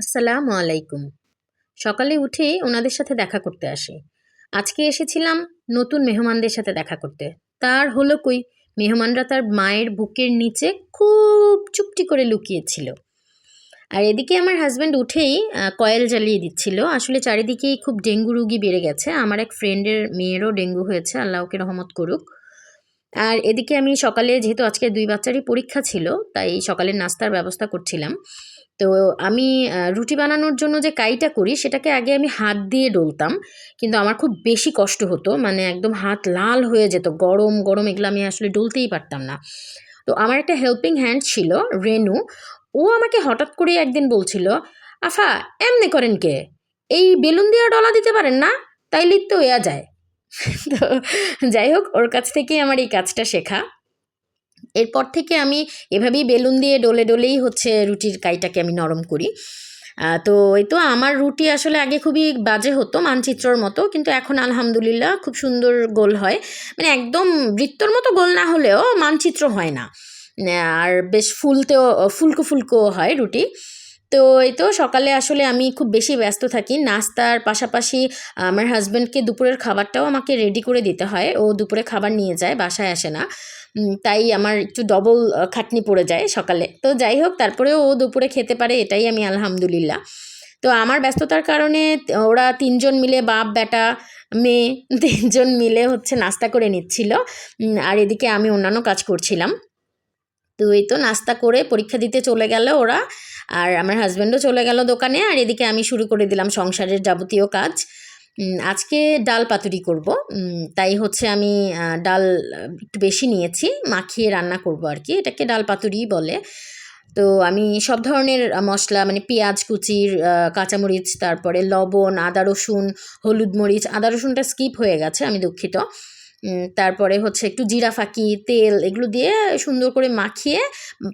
আসসালামু আলাইকুম। সকালে উঠেই ওনাদের সাথে দেখা করতে আসি। আজকে এসেছিলাম নতুন মেহমানদের সাথে দেখা করতে। তার হলো কই, মেহমানরা তার মায়ের বুকের নিচে খুব চুপটি করে লুকিয়েছিল। আর এদিকে আমার হাসব্যান্ড উঠেই কয়েল জ্বালিয়ে দিচ্ছিল। আসলে চারিদিকেই খুব ডেঙ্গু রোগী বেড়ে গেছে। আমার এক ফ্রেন্ডের মেয়েরও ডেঙ্গু হয়েছে, আল্লাহ ওকে রহমত করুক। আর এদিকে আমি সকালে যেহেতু আজকে ২ বাচ্চারই পরীক্ষা ছিল, তাই সকালের নাস্তার ব্যবস্থা করছিলাম। তো আমি রুটি বানানোর জন্য যে কাইটা করি সেটাকে আগে আমি হাত দিয়ে ডলতাম। কিন্তু আমার খুব বেশি কষ্ট হতো। মানে একদম হাত লাল হয়ে যেত। গরম, গরম এগুলো আমি আসলে ডলতেই পারতাম না। তো আমার একটা হেল্পিং হ্যান্ড ছিল, রেনু। ও আমাকে হঠাৎ করেই একদিন বলছিল, "আফা, এমনে করেন কে? এই বেলুন দিয়া ডলা দিতে পারেন না? তাইলেই তো ইয়া যায়।" তো যাই হোক, ওর কাছ থেকেই আমার এই কাজটা শেখা। এরপর থেকে আমি এভাবেই বেলুন দিয়ে ডলে ডলেই হচ্ছে রুটির কাইটাকে আমি নরম করি। তো এই তো আমার রুটি আসলে আগে খুবই বাজে হতো, মানচিত্রর মতো, কিন্তু এখন আলহামদুলিল্লাহ খুব সুন্দর গোল হয়। মানে একদম বৃত্তর মতো গোল না হলেও মানচিত্র হয় না। আর বেশ ফুলতেও ফুলকো ফুলকো হয় রুটি। তো এই তো সকালে আসলে আমি খুব বেশি ব্যস্ত থাকি নাস্তার পাশাপাশি। আমার হাজব্যান্ডকে দুপুরের খাবারটাও আমাকে রেডি করে দিতে হয়। ও দুপুরে খাবার নিয়ে যায়, বাসায় আসে না। তাই আমার একটু ডবল খাটনি পড়ে যায় সকালে। তো যাই হোক, তারপরেও ও দুপুরে খেতে পারে, এটাই আমি আলহামদুলিল্লাহ। তো আমার ব্যস্ততার কারণে ওরা ৩ জন মিলে, বাপ, বেটা, মেয়ে ৩ জন মিলে হচ্ছে নাস্তা করে নিচ্ছিল। আর এদিকে আমি অন্যান্য কাজ করছিলাম। তো এই তো নাস্তা করে পরীক্ষা দিতে চলে গেল ওরা। আর আমার হাজব্যান্ডও চলে গেল দোকানে। আর এদিকে আমি শুরু করে দিলাম সংসারের যাবতীয় কাজ। আজকে ডাল পাতুরি করব। তাই হচ্ছে আমি ডাল একটু বেশি নিয়েছি, মাখিয়ে রান্না করব আর কি। এটাকে ডাল পাতুরিই বলে। তো আমি সব ধরনের মশলা, মানে পেঁয়াজ কুচির, কাঁচামরিচ, তারপরে লবণ, আদা রসুন, হলুদ মরিচ, আদা রসুনটা স্কিপ হয়ে গেছে, আমি দুঃখিত। তারপরে হচ্ছে একটু জিরা ফাঁকি, তেল, এগুলো দিয়ে সুন্দর করে মাখিয়ে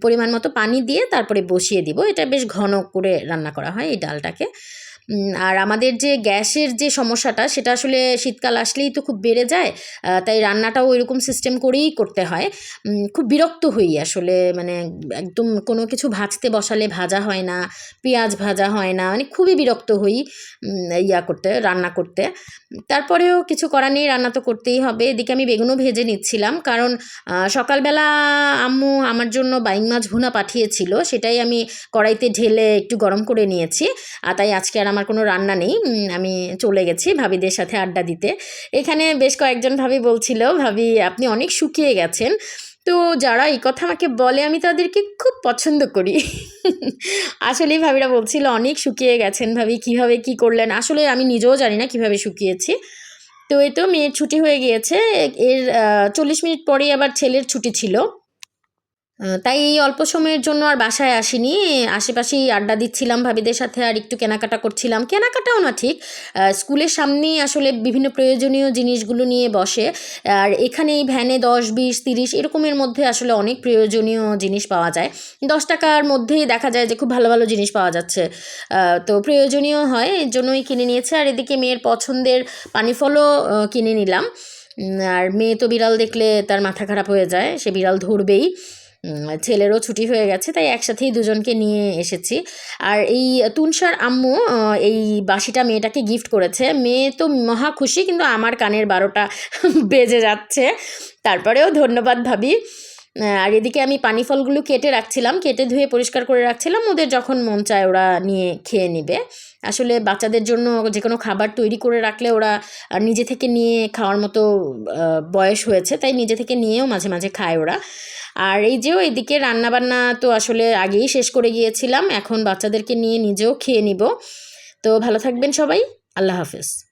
পরিমাণ মতো পানি দিয়ে তারপরে বসিয়ে দিব। এটা বেশ ঘন করে রান্না করা হয় এই ডালটাকে। আর আমাদের যে গ্যাসের যে সমস্যাটা, সেটা আসলে শীতকাল আসলেই তো খুব বেড়ে যায়। তাই রান্নাটাও ওইরকম সিস্টেম করেই করতে হয়। খুব বিরক্ত হই আসলে, মানে একদম কোনো কিছু ভাজতে বসালে ভাজা হয় না, পেঁয়াজ ভাজা হয় না, মানে খুবই বিরক্ত হই রান্না করতে। তারপরেও কিছু করার নেই, রান্না তো করতেই হবে। এদিকে আমি বেগুনও ভেজে নিচ্ছিলাম, কারণ সকালবেলা আম্মু আমার জন্য বাইং মাছ ভুনা পাঠিয়েছিল, সেটাই আমি কড়াইতে ঢেলে একটু গরম করে নিয়েছি। তাই আজকে আর আমার কোনো রান্না নেই। আমি চলে গেছি ভাবিদের সাথে আড্ডা দিতে। এখানে বেশ কয়েকজন ভাবি বলছিল, "ভাবি, আপনি অনেক শুকিয়ে গেছেন।" তো যারা এই কথা আমাকে বলে আমি তাদেরকে খুব পছন্দ করি। আসলেই ভাবিরা বলছিল, "অনেক শুকিয়ে গেছেন ভাবি, কীভাবে কী করলেন?" আসলে আমি নিজেও জানি না কীভাবে শুকিয়েছি। তো এই তো মেয়ের ছুটি হয়ে গিয়েছে। এর ৪০ মিনিট পরেই আবার ছেলের ছুটি ছিল। তাই এই অল্প সময়ের জন্য আর বাসায় আসিনি। আশেপাশেই আড্ডা দিচ্ছিলাম ভাবিদের সাথে, আর একটু কেনাকাটা করছিলাম। কেনাকাটাও না ঠিক, স্কুলের সামনেই আসলে বিভিন্ন প্রয়োজনীয় জিনিসগুলো নিয়ে বসে। আর এখানে এই ভ্যানে ১০, ২০, ৩০ এরকমের মধ্যে আসলে অনেক প্রয়োজনীয় জিনিস পাওয়া যায়। ৳১০ মধ্যেই দেখা যায় যে খুব ভালো, ভালো জিনিস পাওয়া যাচ্ছে। তো প্রয়োজনীয় হয়, এর জন্যই কিনে নিয়েছে। আর এদিকে মেয়ের পছন্দের পানিফলও কিনে নিলাম। আর মেয়ে তো বিড়াল দেখলে তার মাথা খারাপ হয়ে যায়, সে বিড়াল ধরবেই। ছেলেরও ছুটি হয়ে গেছে, তাই একসাথেই দুজনকে নিয়ে এসেছি। আর এই তুনশার আম্মু এই বাঁশিটা মেয়েটাকে গিফট করেছে। মেয়ে তো মহা খুশি, কিন্তু আমার কানের ১২টা বেজে যাচ্ছে। তারপরেও ধন্যবাদ ভাবি। আর এদিকে আমি পানি ফলগুলো কেটে রাখছিলাম, কেটে ধুয়ে পরিষ্কার করে রাখছিলাম। ওদের যখন মন চায় ওরা নিয়ে খেয়ে নেবে। আসলে বাচ্চাদের জন্য যে কোনো খাবার তৈরি করে রাখলে ওরা নিজে থেকে নিয়ে খাওয়ার মতো বয়স হয়েছে, তাই নিজে থেকে নিয়েও মাঝে মাঝে খায় ওরা। আর এই যে এদিকে রান্নাবান্না তো আসলে আগেই শেষ করে গিয়েছিলাম, এখন বাচ্চাদেরকে নিয়ে নিজেও খেয়ে নিব। তো ভালো থাকবেন সবাই, আল্লাহ হাফেজ।